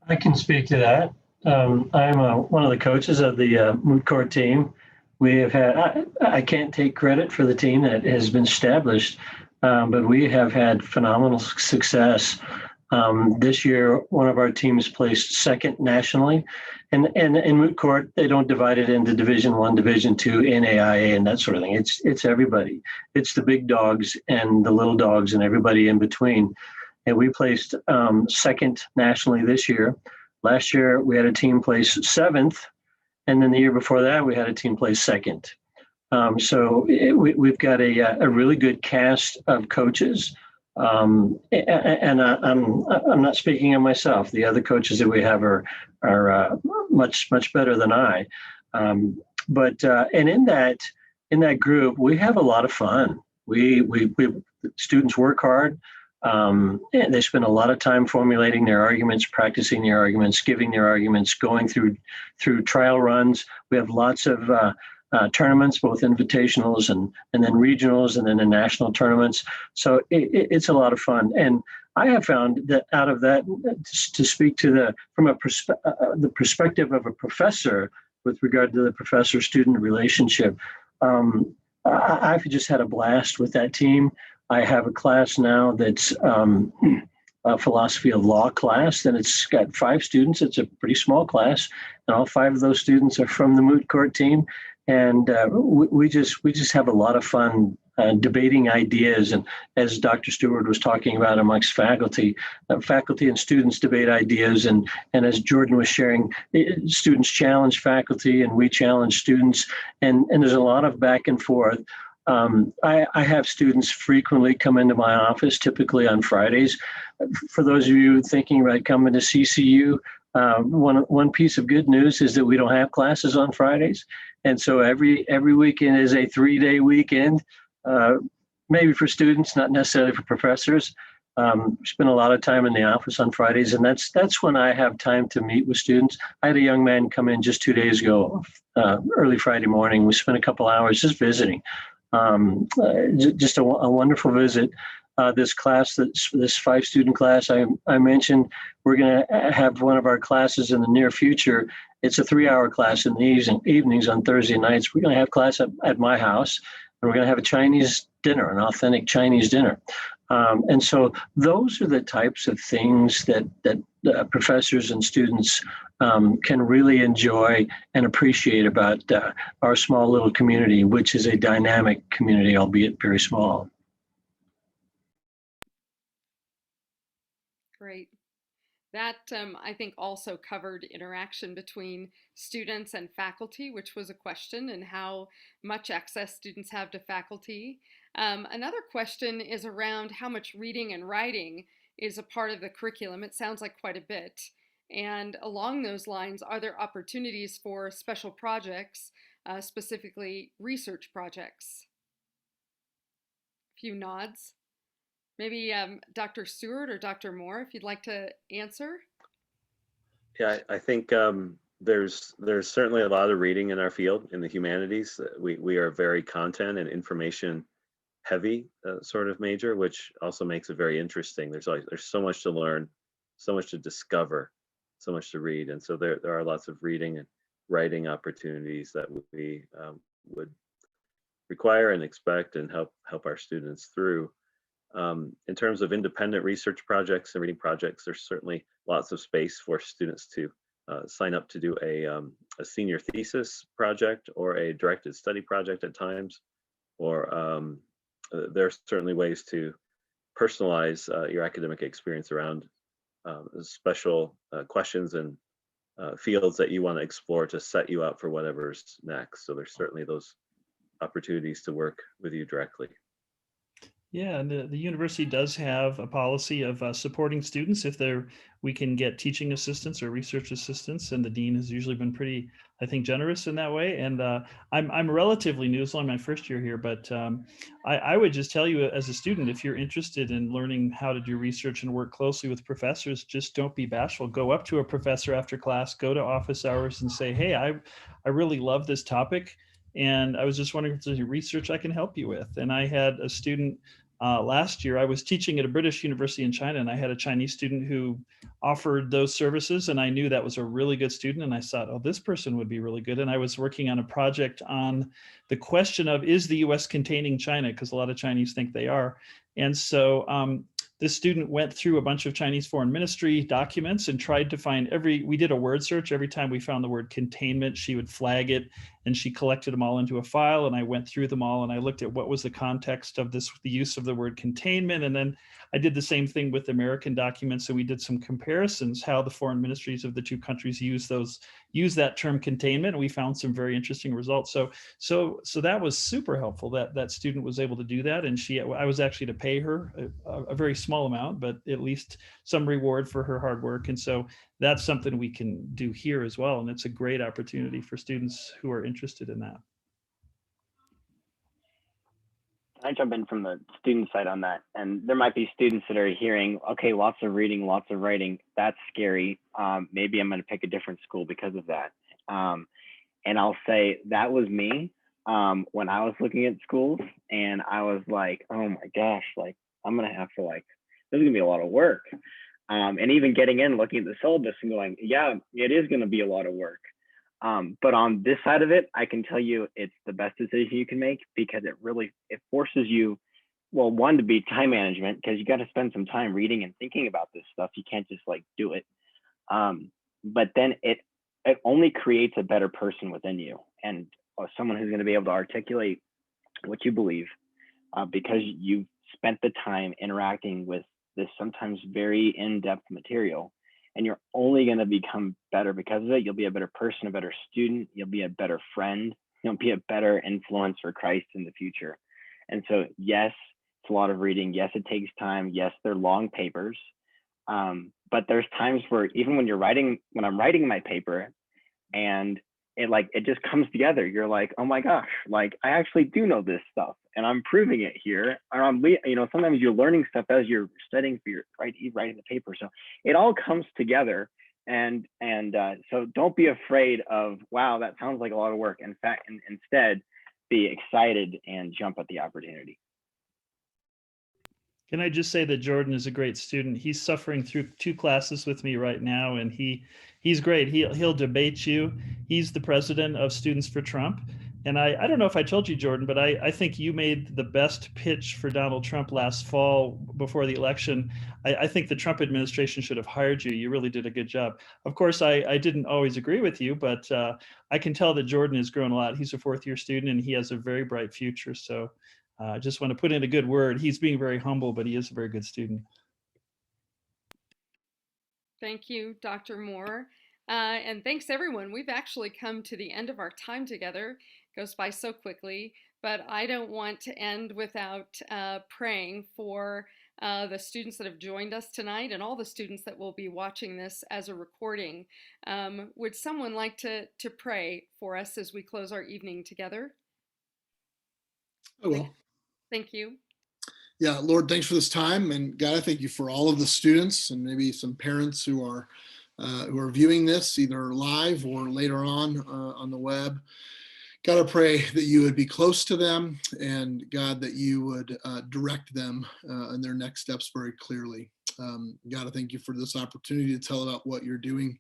I can speak to that. I'm one of the coaches of the moot court team. We have had, I can't take credit for the team that has been established, but we have had phenomenal success. This year, one of our teams placed second nationally. And in moot court, they don't divide it into Division I, Division II, NAIA, and that sort of thing. It's everybody. It's the big dogs and the little dogs and everybody in between. And we placed second nationally this year. Last year, we had a team place seventh. And then the year before that, we had a team place second. We've got a really good cast of coaches. I'm not speaking of myself. The other coaches that we have are much better than I. And in that group, we have a lot of fun. We students work hard. And they spend a lot of time formulating their arguments, practicing their arguments, giving their arguments, going through trial runs. We have lots of tournaments, both invitationals and then regionals, and then the national tournaments. So it's a lot of fun. And I have found that out of that, to speak to the perspective of a professor with regard to the professor-student relationship, I've just had a blast with that team. I have a class now that's a philosophy of law class, and it's got 5 students. It's a pretty small class, and all 5 of those students are from the moot court team. And we just have a lot of fun debating ideas. And as Dr. Stewart was talking about amongst faculty and students debate ideas. And as Jordan was sharing, students challenge faculty and we challenge students. And there's a lot of back and forth. I have students frequently come into my office, typically on Fridays. For those of you thinking about coming to CCU, one piece of good news is that we don't have classes on Fridays. And so every weekend is a 3-day weekend, maybe for students, not necessarily for professors. Spend a lot of time in the office on Fridays, and that's when I have time to meet with students. I had a young man come in just 2 days ago, early Friday morning. We spent a couple hours just visiting. Just a wonderful visit. This class, this 5-student class I mentioned, we're going to have one of our classes in the near future. It's a 3-hour class in the evenings on Thursday nights. We're going to have class at my house, and we're going to have a Chinese dinner, an authentic Chinese dinner. And so those are the types of things that professors and students can really enjoy and appreciate about our small little community, which is a dynamic community, albeit very small. Great. That, I think, also covered interaction between students and faculty, which was a question, and how much access students have to faculty. Another question is around how much reading and writing is a part of the curriculum. It sounds like quite a bit. And along those lines, are there opportunities for special projects, specifically research projects? A few nods. Maybe Dr. Stewart or Dr. Moore, if you'd like to answer. Yeah, I think there's certainly a lot of reading in our field in the humanities. We are very content and information heavy sort of major, which also makes it very interesting. There's so much to learn, so much to discover, so much to read, and so there are lots of reading and writing opportunities that we would require and expect and help our students through. In terms of independent research projects and reading projects, there's certainly lots of space for students to sign up to do a senior thesis project or a directed study project at times, or there are certainly ways to personalize your academic experience around special questions and fields that you want to explore to set you up for whatever's next. So there's certainly those opportunities to work with you directly. Yeah, and the university does have a policy of supporting students if we can get teaching assistants or research assistants, and the dean has usually been pretty, I think, generous in that way. And I'm relatively new, it's only my first year here, but I would just tell you as a student, if you're interested in learning how to do research and work closely with professors, just don't be bashful. Go up to a professor after class, go to office hours and say, hey, I really love this topic. And I was just wondering if there's any research I can help you with. And I had a student last year. I was teaching at a British university in China, and I had a Chinese student who offered those services, and I knew that was a really good student, and I thought, oh, this person would be really good. And I was working on a project on the question of, is the US containing China? Because a lot of Chinese think they are. And so this student went through a bunch of Chinese foreign ministry documents and tried to find we did a word search. Every time we found the word containment, she would flag it, and she collected them all into a file. And I went through them all, and I looked at what was the context of the use of the word containment. And then I did the same thing with American documents. So we did some comparisons, how the foreign ministries of the two countries use that term containment. And we found some very interesting results. So that was super helpful that student was able to do that. And I was actually to pay her a very small amount, but at least some reward for her hard work. And so that's something we can do here as well. And it's a great opportunity for students who are interested in that. I jump in from the student side on that, and there might be students that are hearing, okay, lots of reading, lots of writing, that's scary. Maybe I'm going to pick a different school because of that. And I'll say that was me when I was looking at schools, and I was like, oh my gosh, like I'm going to have to this is going to be a lot of work. And even getting in, looking at the syllabus and going, yeah, it is going to be a lot of work. But on this side of it, I can tell you it's the best decision you can make, because it forces you, well, one, to be time management, because you got to spend some time reading and thinking about this stuff. You can't just do it. But then it only creates a better person within you, and someone who's going to be able to articulate what you believe, because you've spent the time interacting with this sometimes very in-depth material. And you're only going to become better because of it. You'll be a better person, a better student. You'll be a better friend. You'll be a better influence for Christ in the future. And so, yes, it's a lot of reading. Yes, it takes time. Yes, they're long papers. But there's times where even when I'm writing my paper, and it just comes together. You're like, oh my gosh, I actually do know this stuff, and I'm proving it here. Or sometimes you're learning stuff as you're studying for your writing the paper. So it all comes together, and so don't be afraid of, wow, that sounds like a lot of work. In fact, instead, be excited and jump at the opportunity. Can I just say that Jordan is a great student? He's suffering through 2 classes with me right now, and he's great. He'll debate you. He's the president of Students for Trump. And I don't know if I told you, Jordan, but I think you made the best pitch for Donald Trump last fall before the election. I think the Trump administration should have hired you. You really did a good job. Of course, I didn't always agree with you, but I can tell that Jordan has grown a lot. He's a 4th-year student, and he has a very bright future. So I just want to put in a good word. He's being very humble, but he is a very good student. Thank you, Dr. Moore. And thanks, everyone. We've actually come to the end of our time together. It goes by so quickly, but I don't want to end without praying for the students that have joined us tonight and all the students that will be watching this as a recording. Would someone like to pray for us as we close our evening together? I will. Thank you. Yeah, Lord, thanks for this time. And God, I thank you for all of the students and maybe some parents who are viewing this either live or later on the web. God, I pray that you would be close to them, and God, that you would direct them in their next steps very clearly. God, I thank you for this opportunity to tell about what you're doing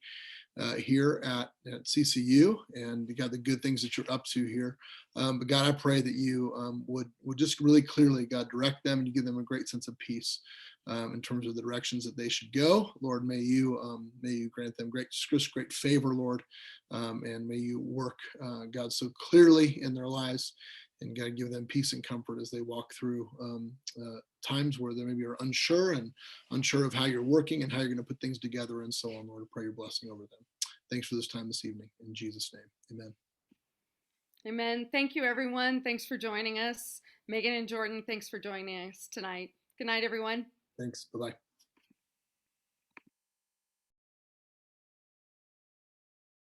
here at CCU, and God, the good things that you're up to here. But God, I pray that you would just really clearly, God, direct them, and you give them a great sense of peace in terms of the directions that they should go. Lord, may you grant them great favor, Lord, and may you work, God, so clearly in their lives. And God, give them peace and comfort as they walk through times where they maybe are unsure of how you're working and how you're going to put things together and so on. Lord, I pray your blessing over them. Thanks for this time this evening. In Jesus' name, amen. Amen. Thank you, everyone. Thanks for joining us. Maegan and Jordan, thanks for joining us tonight. Good night, everyone. Thanks. Bye-bye.